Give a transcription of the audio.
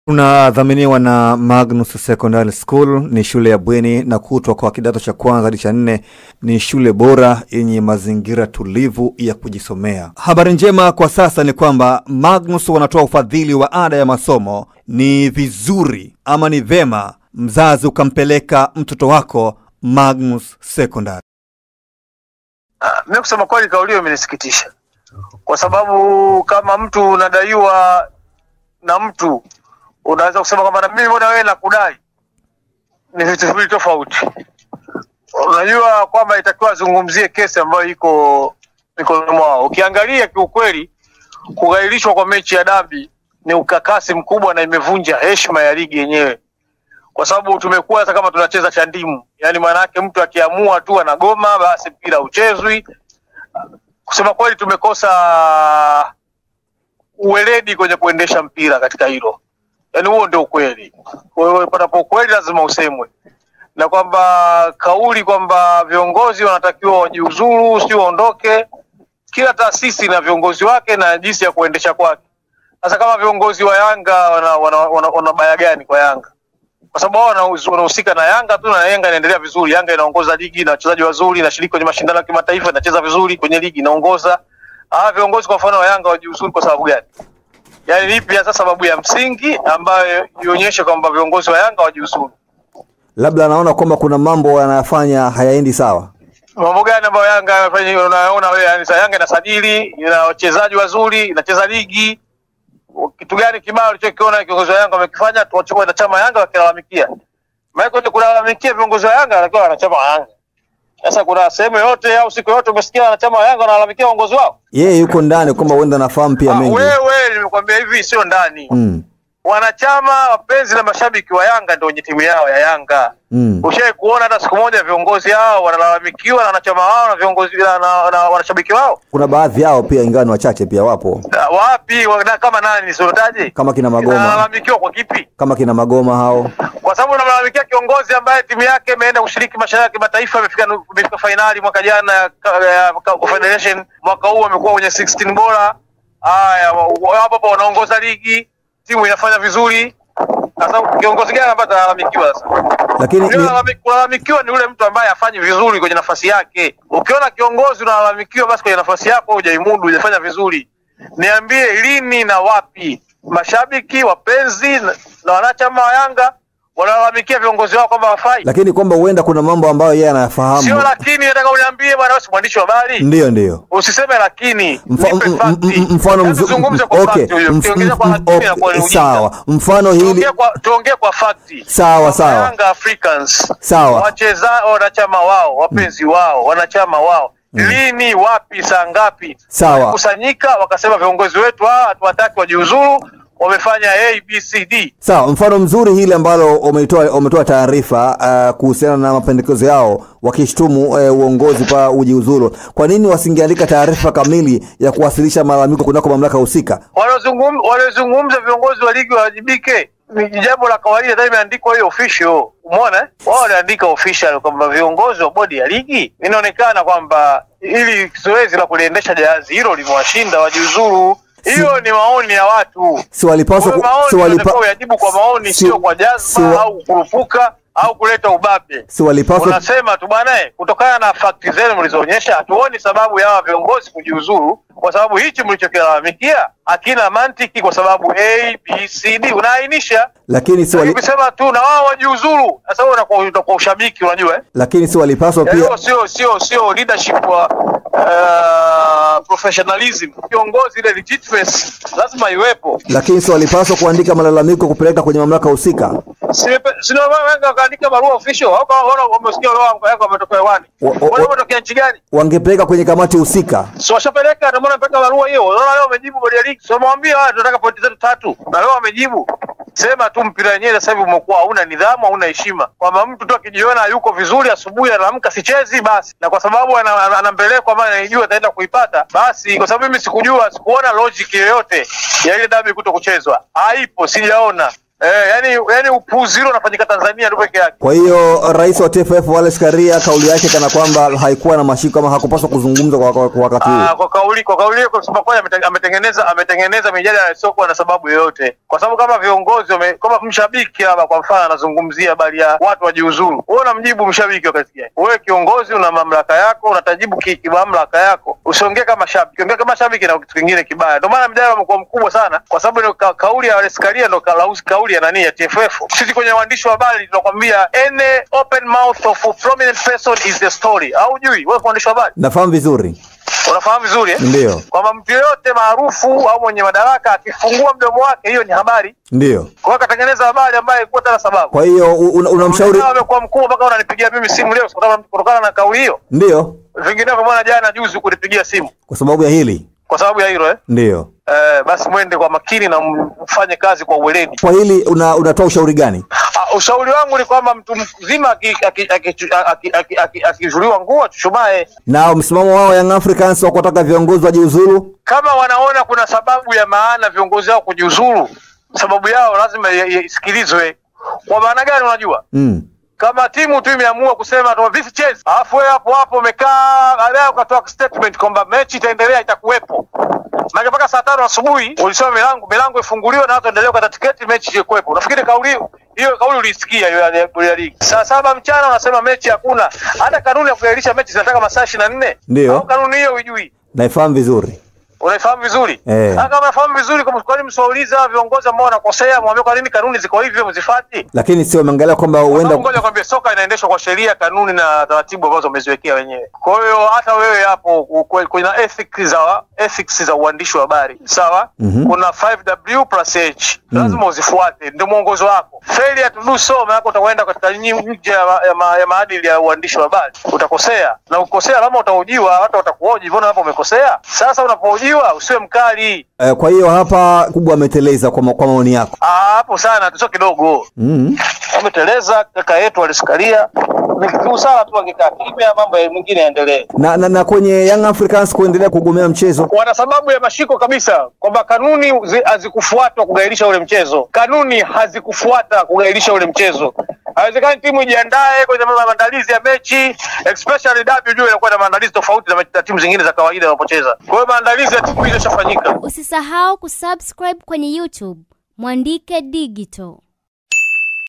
Tunadhaminiwa na Magnus Secondary School. Ni shule ya bweni na kutwa kwa kidato cha kwanza hadi cha 4. Ni shule bora yenye mazingira tulivu ya kujisomea. Habari njema kwa sasa ni kwamba Magnus wanatoa ufadhili wa ada ya masomo. Ni vizuri ama ni vema mzazi ukampeleka mtoto wako Magnus Secondary. Mimi kusema kweli kauli hiyo imenisikitisha. Kwa sababu kama mtu unadaiwa na mtu, unaweza kusema kwamba mimi mbona wewe nakudai. Ni vitu viwili tofauti. Unajua kwamba itakiwa zungumzie kesi ambayo iko mwao. Ukiangalia kiukweli kughairishwa kwa mechi ya dabi ni ukakasi mkubwa na imevunja heshima ya ligi yenyewe. Kwa sababu tumekuwa hata kama tunacheza chandimu. Yaani maana yake mtu akiamua tu anagoma basi mpira uchezwi. Kusema kweli tumekosa uweledi kwenye kuendesha mpira katika hilo. Yaani huo ndio ukweli. Wewe panapo ukweli lazima usemwe. Na kwamba kauli kwamba viongozi wanatakiwa wajiuzuru, si waondoke. Kila taasisi na viongozi wake na jinsi ya kuendesha kwake. Sasa kama viongozi wa Yanga wana baya gani kwa Yanga? Kwa sababu wao wanahusika na Yanga tu, na Yanga inaendelea vizuri. Yanga inaongoza ligi na wachezaji wazuri, na shiriki kwenye mashindano ya kimataifa, inacheza vizuri kwenye ligi, inaongoza. Viongozi kwa mfano wa Yanga wajiuzuru kwa sababu gani? Yaani ni ipi sasa sababu ya msingi ambayo ionyeshe kwamba viongozi wa Yanga wajiuzuru? Labda anaona kwamba kuna mambo wanayofanya hayaendi sawa. Mambo gani ambayo Yanga anafanya? Unaona wewe, yani Yanga inasajili, ina wachezaji wazuri, inacheza ligi. Kitu gani kibao ulichokiona kiongozi wa Yanga amekifanya tuachukue na chama Yanga wakilalamikia? Maana kwa kulalamikia viongozi wa Yanga anakuwa wanachama Yanga. Sasa kuna sehemu yote au siku yote umesikia wanachama wa Yanga wanalalamikia uongozi wao? Yeye yuko ndani kwamba uenda nafahamu pia mengi. Wewe nimekwambia hivi sio ndani. Wanachama, wapenzi na mashabiki wa Yanga ndio wenye timu yao ya Yanga. Ushawahi kuona hata siku moja viongozi hao wanalalamikiwa na wanachama wao na viongozi na wanashabiki wao? Kuna baadhi yao pia ingani wachache pia wapo. Wapi? Kama nani nisiotaje? Kama kina Magoma. Wanalalamikiwa kwa kipi? Kama kina Magoma hao. Kwa sababu wanalalamikia kiongozi ambaye timu yake imeenda kushiriki mashindano ya kimataifa, imefika finali mwaka jana ya Confederation, mwaka huu amekuwa kwenye 16 bora. Hapo wanaongoza ligi, timu inafanya vizuri. Sasa kiongozi gani ambaye analalamikiwa sasa? Lakini kulalamikiwa ni yule mtu ambaye afanye vizuri kwenye nafasi yake. Ukiona kiongozi unalalamikiwa basi kwenye nafasi yako hujaimudu, hujafanya vizuri. Niambie lini na wapi mashabiki, wapenzi na wanachama wa Yanga wanalalamikia viongozi wao kwamba wafai? Lakini kwamba huenda kuna mambo ambayo yeye anayafahamu. Sio lakini nataka uniambie bwana, wewe si mwandishi wa habari? Ndio. Usiseme lakini. Mfano mzungumze kwa fact hiyo. Ukiongea kwa hakika na kwa ujinga. Sawa. Mfano hili tuongee kwa fact. Sawa. Yanga Africans. Sawa. Wachezaji, wanachama wao, wapenzi wao, wanachama wao. Lini, wapi, saa ngapi? Sawa. Kusanyika wakasema viongozi wetu hatuwataki wajiuzuru. Wamefanya ABCD. Sawa, mfano mzuri hili ambalo umetoa taarifa kuhusiana na mapendekezo yao wakishtumu uongozi pa ujiuzuru. Kwa nini wasingeandika taarifa kamili ya kuwasilisha malalamiko kunako mamlaka husika? Walizungumza viongozi wa ligi wajibike. Ni jambo la kawaida, ndio imeandikwa hiyo official. Umeona? Wao waliandika official kwamba viongozi wa bodi ya ligi, inaonekana kwamba ili zoezi la kuliendesha jahazi hilo limewashinda wajiuzuru. Hiyo ni maoni ya watu. Si walipaswa kuyajibu kwa maoni, sio kwa jazba au kurupuka au kuleta ubabe. Si walipaswa unasema tu bwana, kutokana na fakti zenu mlizoonyesha hatuoni sababu ya viongozi kujiuzuru, kwa sababu hichi mlichokilalamikia hakina mantiki, kwa sababu ABCD unaainisha. Lakini si ukisema tu na wao wajiuzuru, sasa wewe unakuwa ushabiki, unajua Lakini si walipaswa pia sio leadership wa professionalism. Kiongozi ile legitimacy lazima iwepo. Lakini si walipaswa kuandika malalamiko kupeleka kwenye mamlaka husika? Sio wao kaandika barua official au wamesikia wao wametoka hewani. Wanatokea nchi gani? Wangepeleka kwenye kamati husika. Sio washapeleka, ndio maana mpaka barua hiyo. Unaona leo wamejibu bodi ya ligi. Sio mwambie wao tunataka pointi zetu 3. Na leo wamejibu. Sema tu mpira wenyewe sasa hivi umekuwa hauna nidhamu, hauna heshima. Kwamba mtu tu akijiona yuko vizuri asubuhi anaamka sichezi basi. Na kwa sababu anampeleka maana anajua ataenda kuipata, basi kwa sababu mimi sikuona logic yoyote ya ile dabi kuto kuchezwa. Haipo, sijaona. Yani upuzi ule unafanyika Tanzania ndio peke yake. Kwa hiyo rais wa TFF Wallace Karia kauli yake kana kwamba haikuwa na mashiko kama hakupaswa kuzungumza kwa wakati huo. Kwa kauli kwa kusema kwamba ametengeneza mijadala isiyokuwa na sababu yoyote. Kwa sababu kama viongozi kama mshabiki hapa kwa mfano anazungumzia habari ya watu wajiuzuru. Wewe unamjibu mshabiki wakati gani? Wewe kiongozi una mamlaka yako, unatajibu mamlaka yako. Usiongee kama shabiki. Ongea kama shabiki na kitu kingine kibaya. Ndio maana mjadala umekuwa mkubwa sana kwa sababu kauli ya Wallace Karia ndio kauli ya nani ya TFF. Sisi kwenye waandishi wa habari tunakwambia any open mouth of a prominent person is the story. Au jui wewe mwandishi wa habari? Nafahamu vizuri. Unafahamu vizuri Ndio. Kwamba mtu yote maarufu au mwenye madaraka akifungua mdomo wake hiyo ni habari. Ndio. Kwa hiyo katengeneza habari ambayo ilikuwa tena sababu. Kwa hiyo unamshauri amekuwa mkubwa mpaka unanipigia mimi simu leo kutokana na kauli hiyo. Ndio. Vinginevyo bwana jana juzi kunipigia simu. Kwa sababu ya hili. Kwa sababu ya hilo Ndio. Basi mwende kwa makini na mfanye kazi kwa uweledi. Kwa hili unatoa ushauri gani? Ushauri wangu ni kwamba mtu mzima akijuliwa nguo tushumae. Na msimamo wao Young Africans wa kutaka viongozi wajiuzuru, kama wanaona kuna sababu ya maana viongozi wao kujiuzuru, sababu yao lazima isikilizwe. Kwa maana gani unajua? Kama timu tu imeamua kusema tu vipi chase, alafu wewe hapo umekaa baadaye ukatoa statement kwamba mechi itaendelea itakuwepo. Maana mpaka saa 5 asubuhi ulisema milango ifunguliwe na watu endelee kukata tiketi mechi ikuwepo. Unafikiri hiyo kauli ulisikia hiyo ya ligi? Saa 7 mchana unasema mechi hakuna. Hata kanuni ya kuahirisha mechi zinataka masaa 24. Ndio. Au kanuni hiyo hujui? Naifahamu vizuri. Unaifahamu vizuri? Kama unafahamu vizuri kwa nini msauliza viongozi ambao wanakosea mwambie kwa nini kanuni ziko hivyo mzifuati? Lakini sio umeangalia kwamba huenda ngoja kwambie soka inaendeshwa kwa sheria, kanuni na taratibu ambazo wameziwekea wenyewe. Kwa hiyo hata wewe hapo kuna ethics za uandishi wa habari. Sawa? Kuna 5W+H. Lazima uzifuate, ndio mwongozo wako. Failure to do so maana utakwenda katika nje ya maadili ya uandishi wa habari. Utakosea. Na ukosea kama utahojiwa, hata watakuhoji, mbona hapo umekosea? Sasa unapohojiwa usiwe mkali. Kwa hiyo hapa kubwa ameteleza kwa maoni yako. Hapo sana tu kidogo. Ameteleza kaka yetu Wallace Karia. Ni usawa tu angekaa kimya, mambo mengine yaendelee. Na kwenye Young Africans kuendelea kugomea mchezo. Wana sababu ya mashiko kabisa kwamba kanuni hazikufuatwa kugairisha ule mchezo. Kanuni hazikufuata kugairisha ule mchezo. Haiwezekani timu ijiandae kwenye maandalizi ya mechi, especially derby juu inakuwa na maandalizi tofauti na timu zingine za kawaida wanapocheza. Kwa hiyo maandalizi ya timu hizo yashafanyika. Usisahau kusubscribe kwenye YouTube Mwandike Digital.